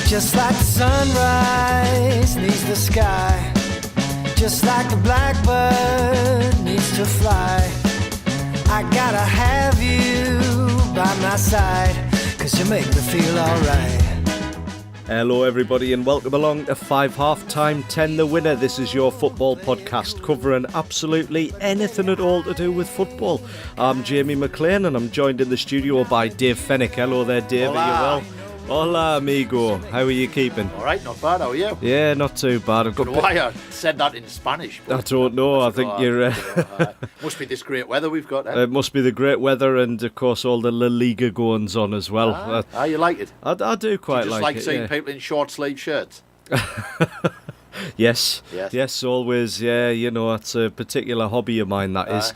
Just like the sunrise needs the sky, just like the blackbird needs to fly, I gotta have you by my side, 'cause you make me feel alright. Hello everybody and welcome along to 5 Half-Time 10 The Winner. This is your football podcast covering absolutely anything at all to do with football. I'm Jamie McLean and I'm joined in the studio by Dave Fennick. Hello there, Dave. Hola. Are you well? Hola, amigo. How are you keeping? All right, not bad. How are you? Yeah, not too bad. I've got Why I said that in Spanish? I don't know. I think you're... Must be this great weather we've got. It must be the great weather and, of course, all the La Liga goings on as well. You like it? I do quite You just like it. seeing Yeah. people in short sleeve shirts. Yes, always. Yeah, you know, it's a particular hobby of mine. That is.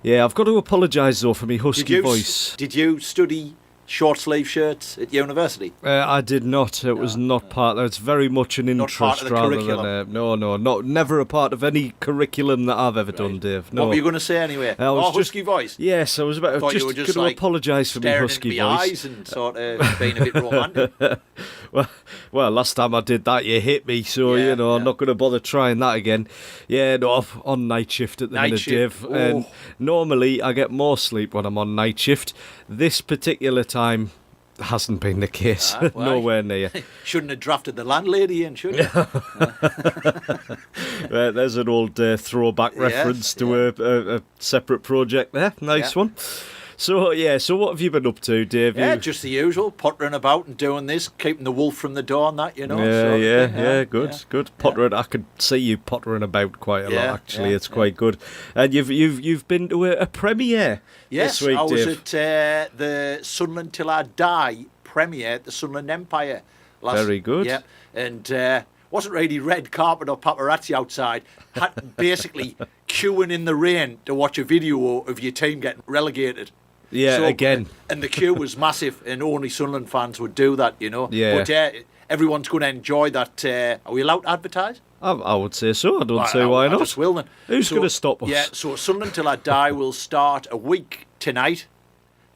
Yeah, I've got to apologise though for my husky voice. Did you study short sleeve shirts at university? I did not. It was not part. It's very much an interest part of the rather curriculum. than never a part of any curriculum that I've ever done, Dave. No. What were you going to say anyway? Husky voice. Yes, I was about Thought just, you were just going to apologise for my staring husky into my voice. eyes and sort of being a bit romantic. Well, last time I did that, you hit me, so Yeah, I'm yeah. not going to bother trying that again. Yeah, no, I'm on night shift at the Night minute, shift, Dave. And normally I get more sleep when I'm on night shift. This particular time hasn't been the case. Why? Nowhere near. Shouldn't have drafted the landlady in, should you? There's an old throwback reference to a separate project there. Nice one. So what have you been up to, Dave? Yeah, just the usual, pottering about and doing this, keeping the wolf from the door and that, you know. Good. Pottering. I could see you pottering about quite a lot. Actually, it's quite good. And you've been to a premiere Yes, this week, I was Dave. at the Sunderland Till I Die premiere at the Sunderland Empire. Very good. Yeah, and wasn't really red carpet or paparazzi outside. Had basically queuing in the rain to watch a video of your team getting relegated. Yeah, again. And the queue was massive, and only Sunderland fans would do that, you know. Yeah. But everyone's going to enjoy that. Are we allowed to advertise? I would say so. I don't see why I not. just will then. Who's going to stop us? Yeah, so Sunderland Till I Die will start a week tonight,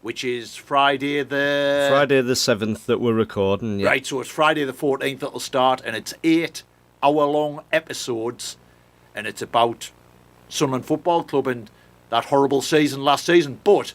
which is Friday the 7th that we're recording. Yeah. Right, so it's Friday the 14th that'll start, and it's 8-hour-long episodes, and it's about Sunderland Football Club and that horrible season last season. But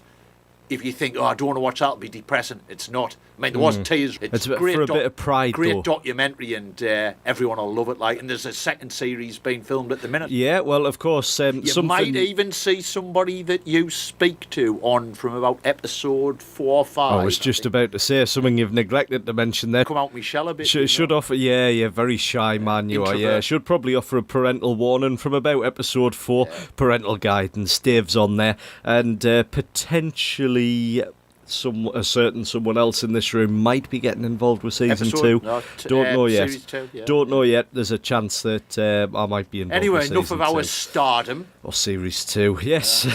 if you think, I don't want to watch that, it'll be depressing, it's not. I mean, there was tears. It's for a bit of pride, great though. documentary, and everyone will love it. And there's a second series being filmed at the minute. Yeah, well, of course, You might even see somebody that you speak to on from about episode 4 or 5. I was just about to say something you've neglected to mention there. Come out my shell a bit. Should offer, very shy man you are. Yeah, Introvert. should probably offer a parental warning from about episode 4. Parental guidance, Dave's on there, and potentially someone else in this room might be getting involved with season 2. Don't know yet. Series 2, yeah. Don't know yet. There's a chance that I might be involved. Anyway, with enough season of our 2. stardom. Or series 2, yes.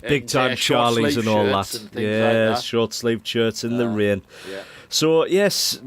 Big And, time short Charlies sleeve and all shirts that. and things Yeah, like that. short sleeved shirts in the rain. Yeah. So, yes,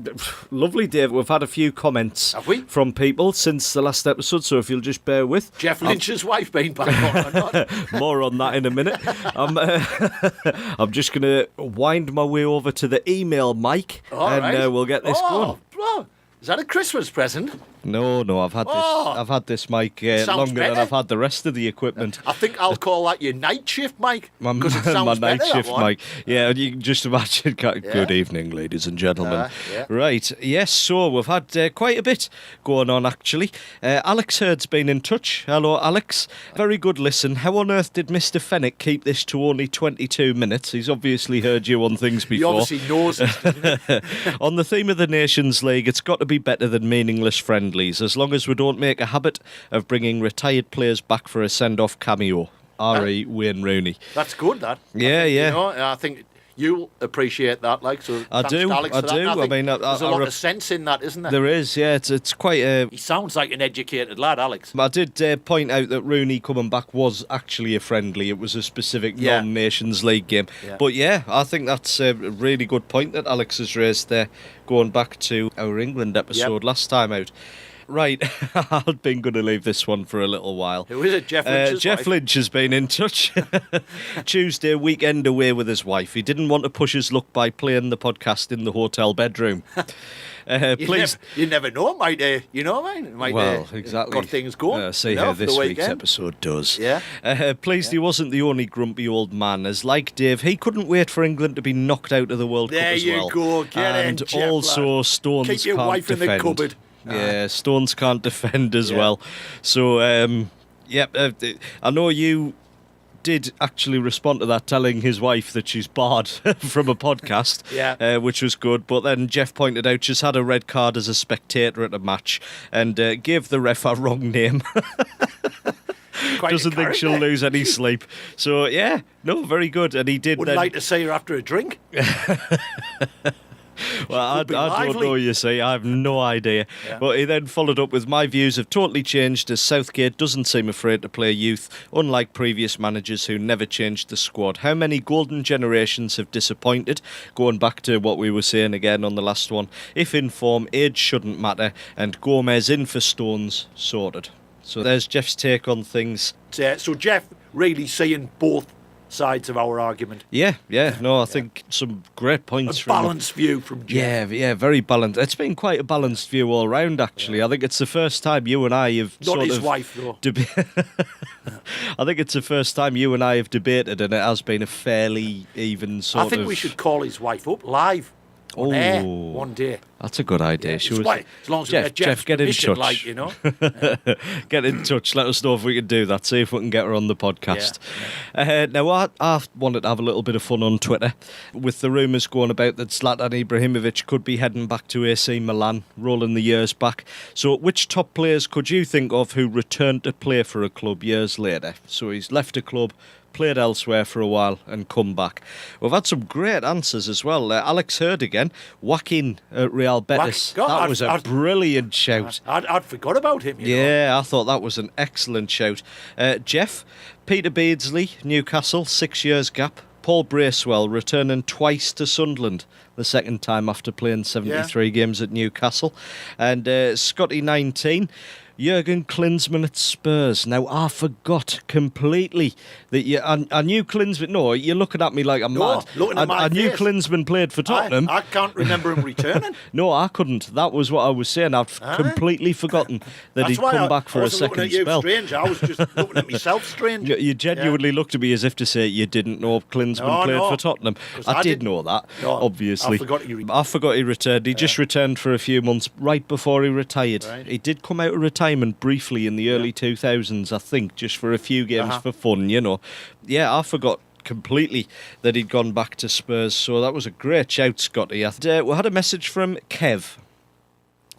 lovely, Dave. We've had a few comments Have we? from people since the last episode, so if you'll just bear with. Jeff Lynch's wife being back on or not? More on that in a minute. I'm just going to wind my way over to the email mic, All and right. we'll get this going. Bro, is that a Christmas present? No, I've had this. Oh. I've had this mic Sounds longer than better. I've had the rest of the equipment. I think I'll call that your night shift mic. My, Because it sounds my better, night that shift one. mic. Yeah, and you can just imagine. Good evening, ladies and gentlemen. Yeah. Right, yes, so we've had quite a bit going on, actually. Alex Hurd's been in touch. Hello, Alex. Very good listen. How on earth did Mr. Fennick keep this to only 22 minutes? He's obviously heard you on things He before. obviously knows it, doesn't he? On the theme of the Nations League, it's got to be better than meaningless friendlies, as long as we don't make a habit of bringing retired players back for a send-off cameo. R.E. Wayne Rooney. That's good, that. Yeah. You know, I think you'll appreciate that, so I thanks do, to Alex I for that. do. And I think mean, there's a lot of sense in that, isn't there? There is, yeah. It's quite a... He sounds like an educated lad, Alex. I did point out that Rooney coming back was actually a friendly. It was a specific non-Nations League game. Yeah. But yeah, I think that's a really good point that Alex has raised there, going back to our England episode last time out. Right, I've been going to leave this one for a little while. Who is it? Jeff Lynch's Jeff wife? Lynch has been in touch. Tuesday, weekend away with his wife. He didn't want to push his luck by playing the podcast in the hotel bedroom. Please. You never know, might you know what I mean? Might, Well, exactly. got things going. See you know, how for the this week's weekend. episode does. Yeah. Pleased he wasn't the only grumpy old man, as like Dave, he couldn't wait for England to be knocked out of the World Cup There as you well. go, get in, and Jeff, also lad. Stones Keep your can't wife in defend. the cupboard. Yeah, Stones can't defend as Yeah. well. So, I know you did actually respond to that, telling his wife that she's barred from a podcast, Yeah. which was good. But then Jeff pointed out she's had a red card as a spectator at a match and gave the ref a wrong name. Quite Doesn't a think she'll character. lose any sleep. So, yeah, no, very good. And he did Wouldn't then. like to see her after a drink. Well, I could be don't lively. know, you see. I have no idea. Yeah. But he then followed up with, my views have totally changed as Southgate doesn't seem afraid to play youth, unlike previous managers who never changed the squad. How many golden generations have disappointed? Going back to what we were saying again on the last one. If in form, age shouldn't matter, and Gomez in for Stones, sorted. So there's Jeff's take on things. So Jeff really seeing both sides of our argument. Yeah, no, I think some great points A from balanced view from Jeff. Yeah, very balanced. It's been quite a balanced view all round, actually. I think it's the first time you and I have Not sort his of wife, though. I think it's the first time you and I have debated, and it has been a fairly even sort I of. think we should call his wife up live on air one day. That's a good idea. Yeah, She it's was, fine, as long as we get Jeff's get in permission, touch. like, you know. Get in touch. Let us know if we can do that. See if we can get her on the podcast. Now, I wanted to have a little bit of fun on Twitter with the rumours going about that Zlatan Ibrahimovic could be heading back to AC Milan, rolling the years back. So, which top players could you think of who returned to play for a club years later? So he's left a club, played elsewhere for a while and come back. We've had some great answers as well. Alex Hurd again, Joaquin at Real Betis. God, That was a brilliant shout. I'd forgot about him, you know. Yeah, I thought that was an excellent shout. Jeff, Peter Beardsley, Newcastle, 6 years gap. Paul Bracewell returning twice to Sunderland, the second time after playing 73 games at Newcastle. And Scotty 19, Jurgen Klinsmann at Spurs. Now, I forgot completely that I knew Klinsmann. No, you're looking at me like I'm mad. looking at my I knew face. Klinsmann played for Tottenham. I can't remember him returning. No, I couldn't. That was what I was saying. I've completely forgotten that he'd come back for I a wasn't looking second at you spell. strange. I was just looking at myself strange. You genuinely looked at me as if to say you didn't know Klinsmann played for Tottenham. 'Cause I I did didn't. know that, No, obviously. I forgot he returned. I forgot he returned. He just returned for a few months right before he retired. Right. He did come out of retirement briefly in the early 2000s, I think, just for a few games for fun, you know. Yeah, I forgot completely that he'd gone back to Spurs, so that was a great shout, Scotty. We had a message from Kev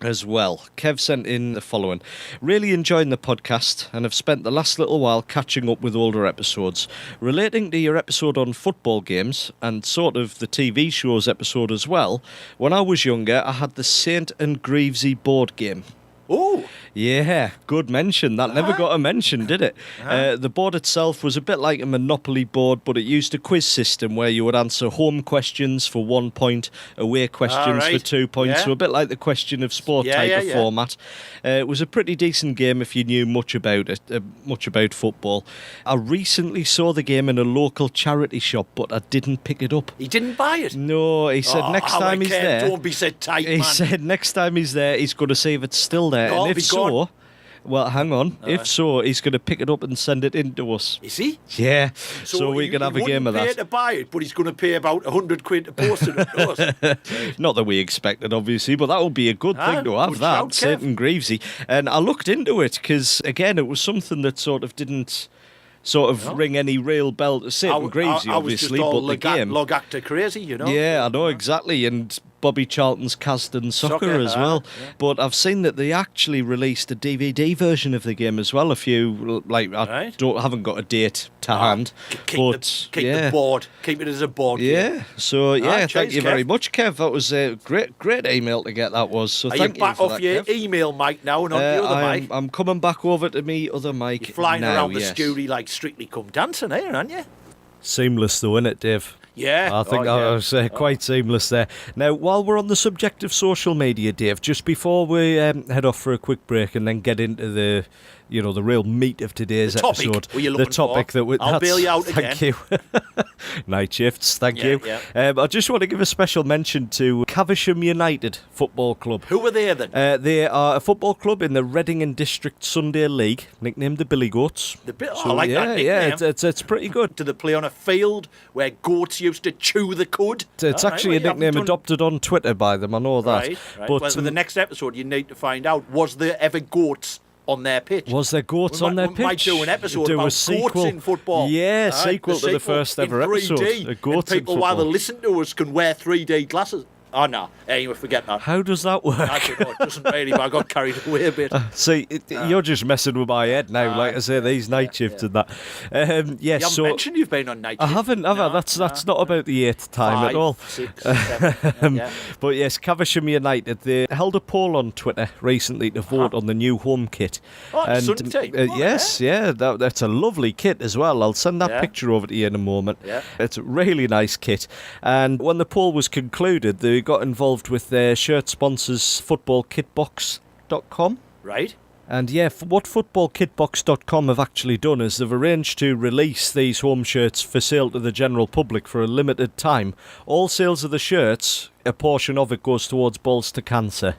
as well. Kev sent in the following. Really enjoying the podcast and have spent the last little while catching up with older episodes. Relating to your episode on football games and sort of the TV show's episode as well, when I was younger I had the Saint and Greavesy board game. Oh, Yeah, good mention. That never got a mention, did it? The board itself was a bit like a Monopoly board, but it used a quiz system where you would answer home questions for 1 point, away questions for right. 2 points, Yeah. so a bit like the question of sport Yeah, type yeah, of yeah. format. It was a pretty decent game if you knew much about it, much about football. I recently saw the game in a local charity shop, but I didn't pick it up. he didn't buy it. No, he said next how time I he's care. there. Don't be so tight, He man. said next time he's there, he's going to see if it's still there. No, and if be so, gone. well, hang on. If so, he's going to pick it up and send it in to us. Is he? Yeah, so we he- can have he a game of wouldn't pay that. to buy it, but he's going to pay about 100 quid to post it to us. Not that we expected, obviously, but that would be a good Ah, thing to have, good that, shout, Saint Kev. and Greavesy. And I looked into it because, again, it was something that sort of didn't ring any real bell to Saint and Greavesy, I was just obviously, all but the game. log actor crazy, you know. Yeah, I know exactly, and Bobby Charlton's Casden Soccer as well. But I've seen that they actually released a DVD version of the game as well. If you I Right. haven't got a date to hand, Keep but the board. Keep it as a board. game. yeah. So yeah, cheers, thank you very Kev. much, Kev. That was a great email to get. That was. So Are thank you back for off that, your Kev. email mic now and on the other mic? I'm coming back over to me other mic. You're flying now, around the yes. studio like Strictly Come Dancing here, aren't you? Seamless though, isn't it, Dave? Yeah. I think that was quite seamless there. Now, while we're on the subject of social media, Dave, just before we head off for a quick break and then get into the real meat of today's topic, episode, were you the looking topic for? that I'll bail you out thank again. you. Night shifts, thank you. Yeah. I just want to give a special mention to Caversham United Football Club. Who were they then? They are a football club in the Reading and District Sunday League, nicknamed the Billy Goats. I like that nickname. Yeah, it's pretty good. Do they play on a field where goats used to chew the cud? It's actually a nickname adopted on Twitter by them, I know that. Right. But Well, for the next episode, you need to find out, was there ever goats on their pitch? was there goats on their pitch? We might do an episode Do a about sequel. goats in football. Yeah, All right, sequel to the first ever in 3D, episode. A goats and in people, while they football. listen to us, can wear 3D glasses. Oh, no. Anyway, forget that. How does that work? I don't know. It doesn't really, but I got carried away a bit. See, you're just messing with my head now. Like I say, these night shifts and that. Yes, You haven't so mentioned you've been on night I shift. haven't, have I? That's not about the 8th time at 5, all. 6, 7. Yeah. But yes, Caversham United, they held a poll on Twitter recently to vote on the new home kit. Oh, it's Sunday team. Oh, yes, that's a lovely kit as well. I'll send that Yeah. picture over to you in a moment. Yeah. It's a really nice kit. And when the poll was concluded, they got involved with their shirt sponsors, footballkitbox.com. Right. And yeah, what footballkitbox.com have actually done is they've arranged to release these home shirts for sale to the general public for a limited time. All sales of the shirts, a portion of it goes towards Balls to Cancer.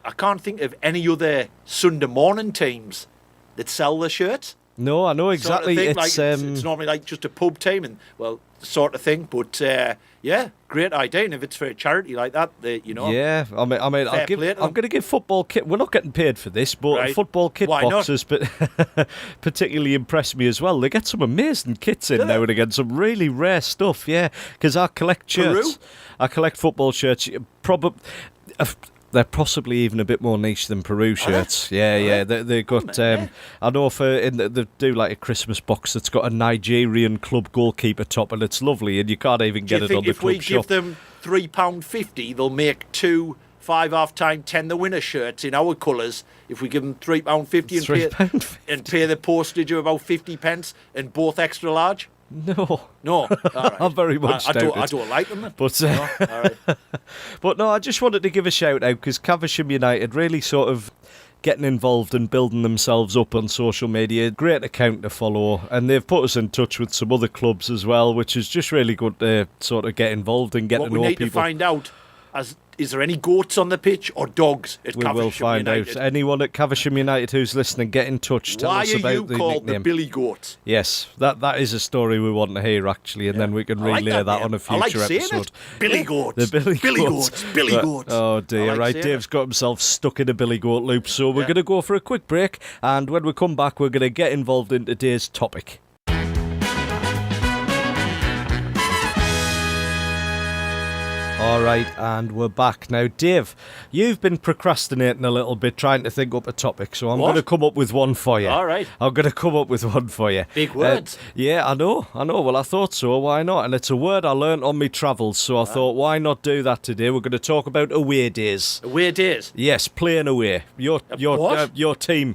I can't think of any other Sunday morning teams that sell the shirts. No, I know exactly. Sort of thing, It's it's normally like just a pub team and, well, sort of thing. But, yeah, great idea. And if it's for a charity like that, Yeah, I mean, Fair play to them. I'm going to give football kit. We're not getting paid for this, but Right. football kit Why not? boxes, but particularly impressed me as well. They get some amazing kits in Do they? now and again, some really rare stuff. Yeah, because I collect shirts. Peru? I collect football shirts. Probably. They're possibly even a bit more niche than Peru shirts. Yeah. They got. I know they do like a Christmas box that's got a Nigerian club goalkeeper top, and it's lovely, and you can't even do get you it think on the if club we shop. give them £3.50, they'll make 2 5 half-time 10 the winner shirts in our colours if we give them £3.50 £3.50. and pay the postage of about 50 pence and both extra large? No. No, all right. I very much I doubt don't, I it. don't like them then. But No, all right. But no, I just wanted to give a shout out because Caversham United really sort of getting involved and building themselves up on social media. Great account to follow, and they've put us in touch with some other clubs as well, which is just really good to sort of get involved and get What to we know need people. to find out is there any goats on the pitch or dogs at We Caversham will find United? out. Anyone at Caversham United who's listening, get in touch. Tell Why us are about you the called nickname. the Billy Goats? Yes, that is a story we want to hear actually, and then we can I like relay that name. on a I future like saying episode. it. Billy Goats. The Billy Goats. Billy Right. Goats. Oh dear, I like right. saying Dave's it. got himself stuck in a Billy Goat loop, so we're Yeah. going to go for a quick break, and when we come back, we're going to get involved in today's topic. All right, and we're back. Now, Dave, you've been procrastinating a little bit trying to think up a topic, so I'm What? going to come up with one for you. All right. I'm going to come up with one for you. Big words. Yeah, I know. Well, I thought so. Why not? And it's a word I learnt on my travels, so I thought, why not do that today? We're going to talk about away days. Away days. Yes, playing away. Your what? team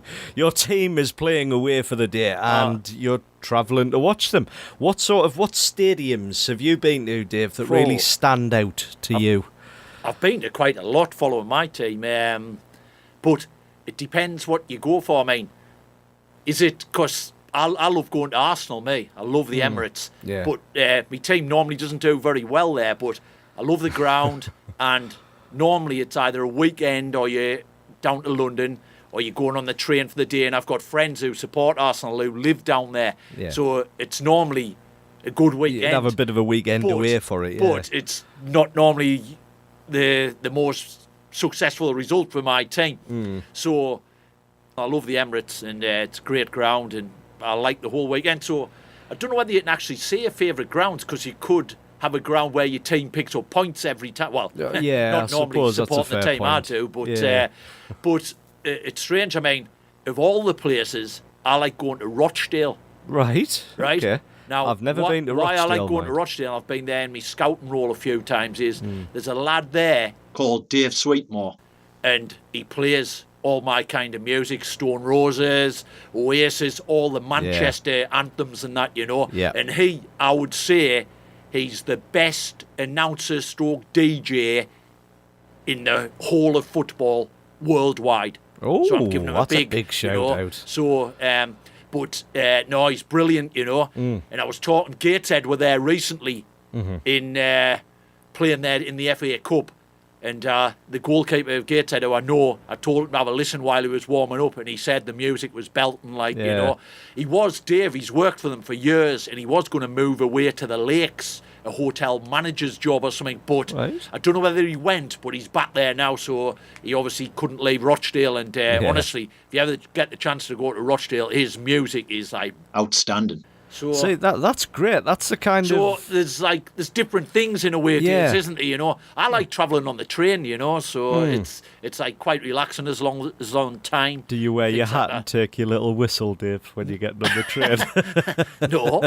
is playing away for the day, and you're travelling to watch them. What stadiums have you been to, Dave, that really stand out to you? I've been to quite a lot following my team, but it depends what you go for. I mean, is it because I love going to Arsenal, me. I love the Emirates. Yeah. But my team normally doesn't do very well there, but I love the ground, and normally it's either a weekend or you're down to London or you're going on the train for the day, and I've got friends who support Arsenal who live down there. Yeah. So it's normally a good weekend. You'd have a bit of a weekend away for it, yeah. But it's not normally the most successful result for my team. So I love the Emirates, and it's a great ground, and I like the whole weekend. So I don't know whether you can actually say a favourite grounds, because you could have a ground where your team picks up points every time. Well, yeah, not I normally suppose that's a supporting the fair team I point. do, but Yeah. but it's strange. I mean, of all the places, I like going to Rochdale. Right. Right. Okay. Now, I've never been to why Rochdale. I like going to mind. Rochdale, I've been there in my scouting role a few times, is there's a lad there called Dave Sweetmore, and he plays all my kind of music, Stone Roses, Oasis, all the Manchester anthems and that, Yeah. And I would say, he's the best announcer stroke DJ in the whole of football worldwide. Oh, so I'm giving him that's a big shout out. So, no, he's brilliant, you know. And I was talking, Gateshead were there recently in playing there in the FA Cup. And the goalkeeper of Gateshead, who I told him to have a listen while he was warming up, and he said the music was belting, like, you know. He's worked for them for years, and he was going to move away to the Lakes, a hotel manager's job or something, but Right. I don't know whether he went, but he's back there now, so he obviously couldn't leave Rochdale, and honestly, if you ever get the chance to go to Rochdale, his music is, like, Outstanding. so... See, that's great. That's the kind So of... there's different things in a way, Yeah. isn't there? You know, I like travelling on the train. You know, so it's like quite relaxing as long time. Do you wear your things like hat and take your little whistle, Dave, when you get on the train? No.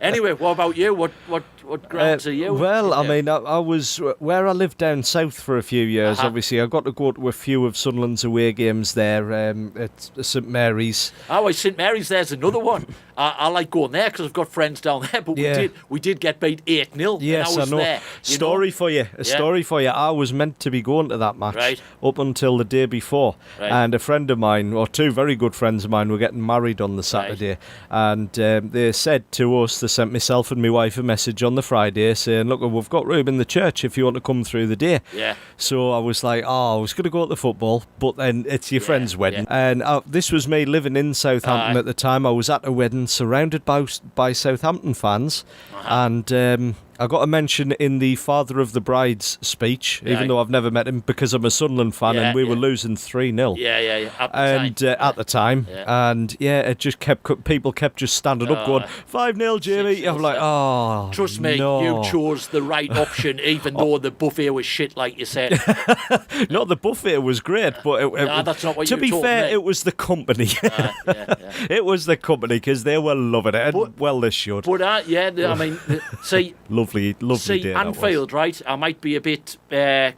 Anyway, what about you? What grounds are you? Well, I Yeah. mean, I was where I lived down south for a few years. Uh-huh. Obviously, I got to go to a few of Sunderland's away games there at St Mary's. Oh, St Mary's. There's another one. I like going there because I've got friends down there. But Yeah. we did get beat 8-0. Yes, and I was know. there. Story for you. A story for you. I was meant to be going to that match Right. up until the day before. Right. And a friend of mine, or two very good friends of mine, were getting married on the Saturday. And they said to us, they sent myself and my wife a message on the Friday saying, look, we've got room in the church if you want to come through the day. Yeah. So I was like, I was going to go to the football, but then it's your friend's wedding. And this was me living in Southampton Aye. at the time. I was at a wedding surrounded by Southampton fans. And I got a mention in the father of the bride's speech, Right. even though I've never met him, because I'm a Sunderland fan, Yeah, and we were yeah. losing 3-0. Yeah. At the And time. at the time, Yeah. and it just people kept just standing up, going 5-0, Jamie. 6-0, I'm like, oh, Trust me, no. you chose the right option, even though the buffet was shit, like you said. Not the buffet was great, but No, that's not what to you be told fair, me. it was the company. Yeah. It was the company because they were loving it, and But- well, they should. But I mean, see, Lovely day. that was. Anfield, right? I might be a bit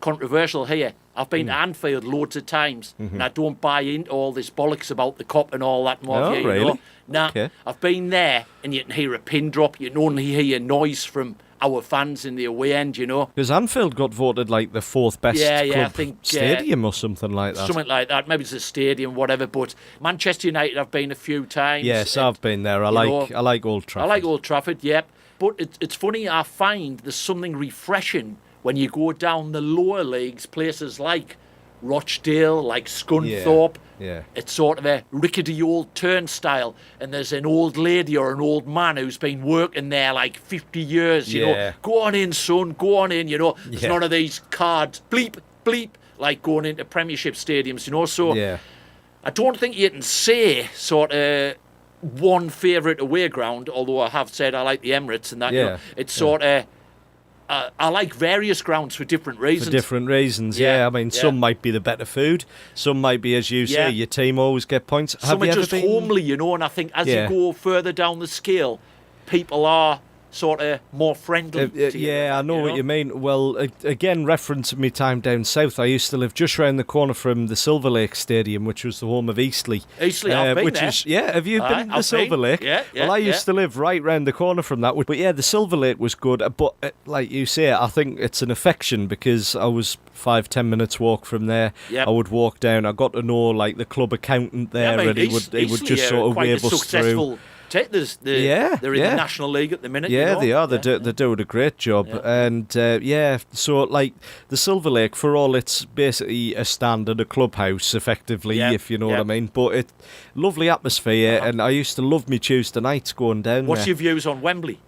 controversial here. I've been to Anfield loads of times, and I don't buy into all this bollocks about the cop and all that. And what Oh, have you, you really? know? Nah, Okay. I've been there, and you can hear a pin drop. You can only hear noise from our fans in the away end, you know. Because Anfield got voted like the fourth best Yeah, I club think, stadium or something like that. Something like that. Maybe it's a stadium, whatever. But Manchester United, I've been a few times. Yes, and, I've been there. I you like Old I Trafford. like Old Trafford, yep. But it's funny, I find there's something refreshing when you go down the lower leagues, places like Rochdale, like Scunthorpe. Yeah. It's sort of a rickety old turnstile, and there's an old lady or an old man who's been working there like 50 years, you Yeah. know. Go on in, son, go on in, you know. There's Yeah. none of these cards, bleep, bleep, like going into Premiership stadiums, you know. So Yeah. I don't think you can say sort of one favourite away ground, although I have said I like the Emirates and that. You Yeah, know, it's sort of I like various grounds for different reasons. For different reasons, Yeah, I mean, yeah. some might be the better food. Some might be, as you Yeah. say, your team always get points. Have Some you are ever just been? homely, you know, and I think as Yeah. you go further down the scale, people are sort of more friendly. to you, Yeah, I know what you mean. Well, again, referencing me time down south, I used to live just round the corner from the Silver Lake Stadium, which was the home of Eastleigh. Eastleigh, I've been which there. is have you Aye, been to I've Silver been. Lake? Yeah, Well, I yeah. used to live right round the corner from that. But yeah, the Silver Lake was good. But like you say, I think it's an affection because I was 5-10 minutes walk from there. Yep. I would walk down. I got to know like the club accountant there, I mean, and he would Eastleigh just are sort of quite wave a us through. successful they're in yeah. the National League at the minute. Yeah, you know? they are. Yeah. They're doing a great job. And so like the Silver Lake, for all it's basically a standard, a clubhouse, effectively, Yep, if you know what I yep. mean. But it lovely atmosphere, and I used to love me Tuesday nights going down What's there. your views on Wembley?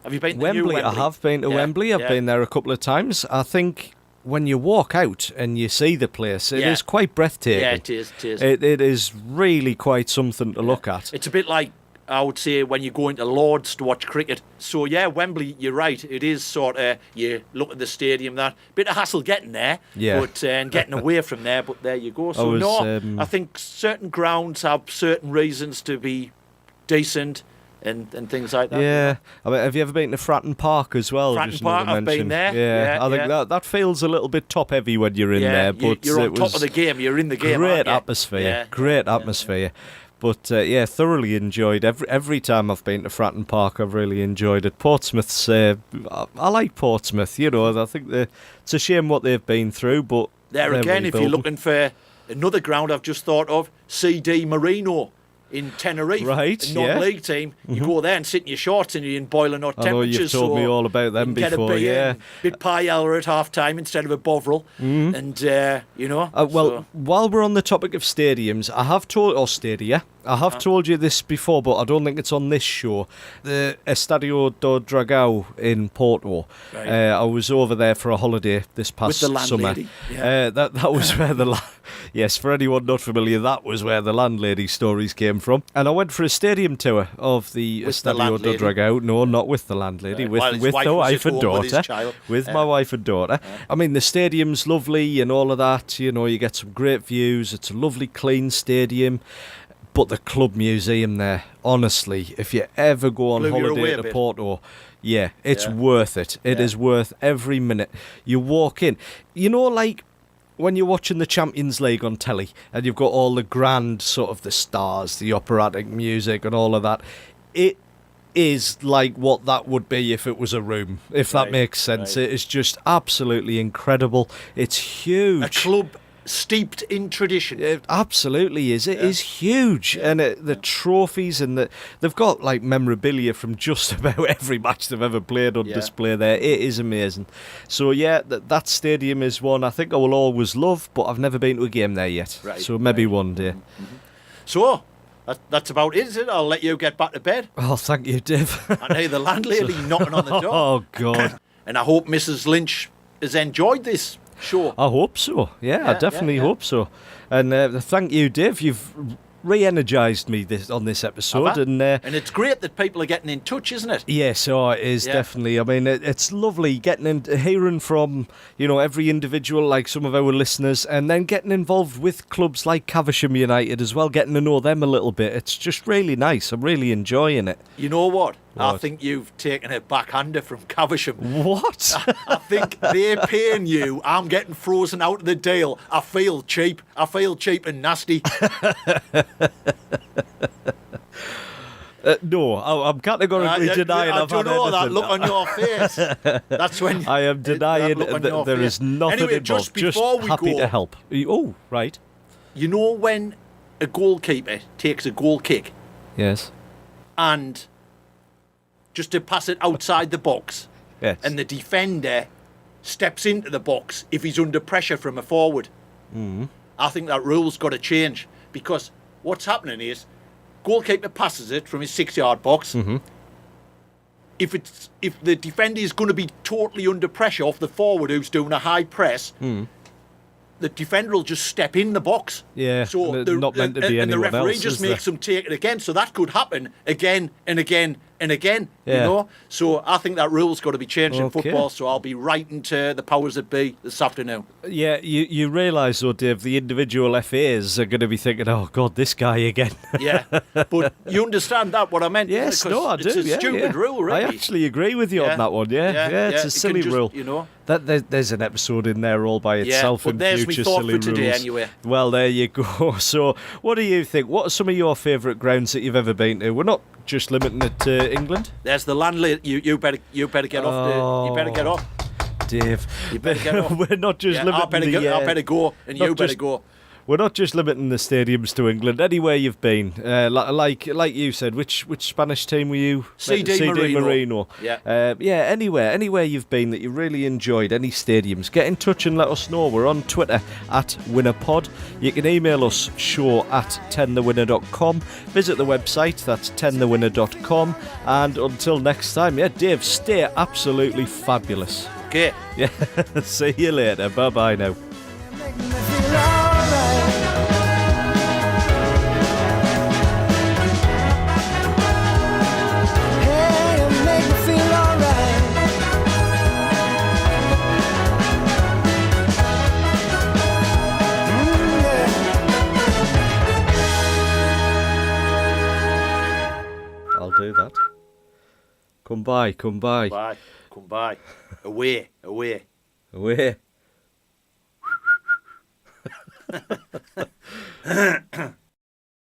Have you been to the new Wembley, Wembley? I have been to Yeah, Wembley. I've yeah. been there a couple of times. I think when you walk out and you see the place, it Yeah. is quite breathtaking. Yeah, it is. It is. It is really quite something to look at. It's a bit like, I would say, when you go into Lords to watch cricket. So, yeah, Wembley, you're right. It is sort of, you look at the stadium, that bit of hassle getting there, Yeah. but and getting away from there, but there you go. So, was, I think certain grounds have certain reasons to be decent and things like that. Yeah, I mean, have you ever been to Fratton Park as well? Fratton Just Park, another I've been mention. there. Yeah, I think yeah. that feels a little bit top heavy when you're in there, but you're on it top was of the game. You're in the game. great aren't you? atmosphere. Yeah, Great yeah, atmosphere. But yeah, thoroughly enjoyed every time I've been to Fratton Park. I've really enjoyed it. Portsmouth's, I like Portsmouth. You know, I think it's a shame what they've been through, but There they're again, if you're rebuilding. looking for another ground, I've just thought of CD Marino in Tenerife, Right, a non-league team. You go there and sit in your shorts and you're in boiling hot I know temperatures. you've told me so all about them you can before. Get a beer Yeah. and bit paella at half time instead of a bovril, and you know. Well, so- while we're on the topic of stadiums, I have told, or stadia, I have told you this before, but I don't think it's on this show. The Estadio do Dragão in Porto. Right. I was over there for a holiday this past the summer. landlady, yeah. That was where yes, for anyone not familiar, that was where the landlady stories came from. And I went for a stadium tour of the With the Estadio do landlady? Dragão. No, not with the landlady, Right, with while his with wife the was at wife and home with his daughter, child. with my wife and daughter. I mean, the stadium's lovely and all of that. You know, you get some great views. It's a lovely, clean stadium. But the club museum there, honestly, if you ever go on Blew you holiday away a to bit. Porto, yeah, it's Yeah. worth it. It is Yeah. worth every minute. You walk in, you know, like when you're watching the Champions League on telly and you've got all the grand sort of the stars, the operatic music and all of that. It is like what that would be if it was a room, if that Right, makes sense. right. It is just absolutely incredible. It's huge. a club steeped in tradition. It absolutely is. It is huge, and the trophies and they've got like memorabilia from just about every match they've ever played on Yeah. display there. It is amazing. So yeah, that stadium is one I think I will always love, but I've never been to a game there yet. Right, So maybe one day. So that's about it, is it? I'll let you get back to bed. Oh, thank you, Dave. And hey, the landlady knocking on the door. Oh God, And I hope Mrs. Lynch has enjoyed this show. I hope so. Yeah, I Yeah, definitely yeah. hope so. And thank you, Dave. You've re-energized me on this episode, Have I? and. And it's great that people are getting in touch, isn't it? Yes, oh, it is Yeah. definitely. I mean, it's lovely getting hearing from every individual, like some of our listeners, and then getting involved with clubs like Caversham United as well, getting to know them a little bit. It's just really nice. I'm really enjoying it. You know what? I What? think you've taken a backhander from Caversham. What? I think they're paying you. I'm getting frozen out of the deal. I feel cheap. I feel cheap and nasty. No, I'm categorically denying I I've don't had know anything. that look on your face. That's when I am denying that look on that your there face. is nothing Anyway, involved. just before we happy go, to help. Oh, right. you know when a goalkeeper takes a goal kick Yes. and just to pass it outside the box, Yes. and the defender steps into the box if he's under pressure from a forward. I think that rule's got to change, because what's happening is goalkeeper passes it from his 6-yard box. If the defender is going to be totally under pressure off the forward who's doing a high press, the defender will just step in the box. Yeah, So and it's not meant to be and the anyone referee else, just is there? makes them take it again. So that could happen again and again and again. Yeah. You know. So I think that rule's got to be changed in Okay. football. So I'll be writing to the powers that be this afternoon. Yeah, you realise though, Dave, the individual FAs are going to be thinking, "Oh God, this guy again." Yeah, but you understand that what I meant? isn't it? Yes, 'Cause no, I do. It's a yeah, stupid yeah. rule, really. I actually agree with you Yeah. on that one. Yeah, Yeah, yeah, it's yeah, a it silly can just, rule. you know. There's an episode in there all by itself. but in there's me future thought silly for today rules. anyway. Well, there you go. So, what do you think? What are some of your favourite grounds that you've ever been to? We're not just limiting it to England, There's the landlady. You better get off. You better get off. Dave. You better get off. We're not just Yeah, limiting I better go, and not you better just- go. We're not just limiting the stadiums to England. Anywhere you've been, like you said, which Spanish team were you? CD Marino. Yeah. Yeah. Anywhere you've been that you really enjoyed, any stadiums, get in touch and let us know. We're on Twitter @WinnerPod. You can email us show@tenthewinner.com. Visit the website, that's tenthewinner.com. And until next time, yeah, Dave, stay absolutely fabulous. Okay. Yeah. See you later. Bye bye now. Make me feel alright. Hey, you make me feel alright. I'll do that. Come by. Bye. Come by. Away. Away.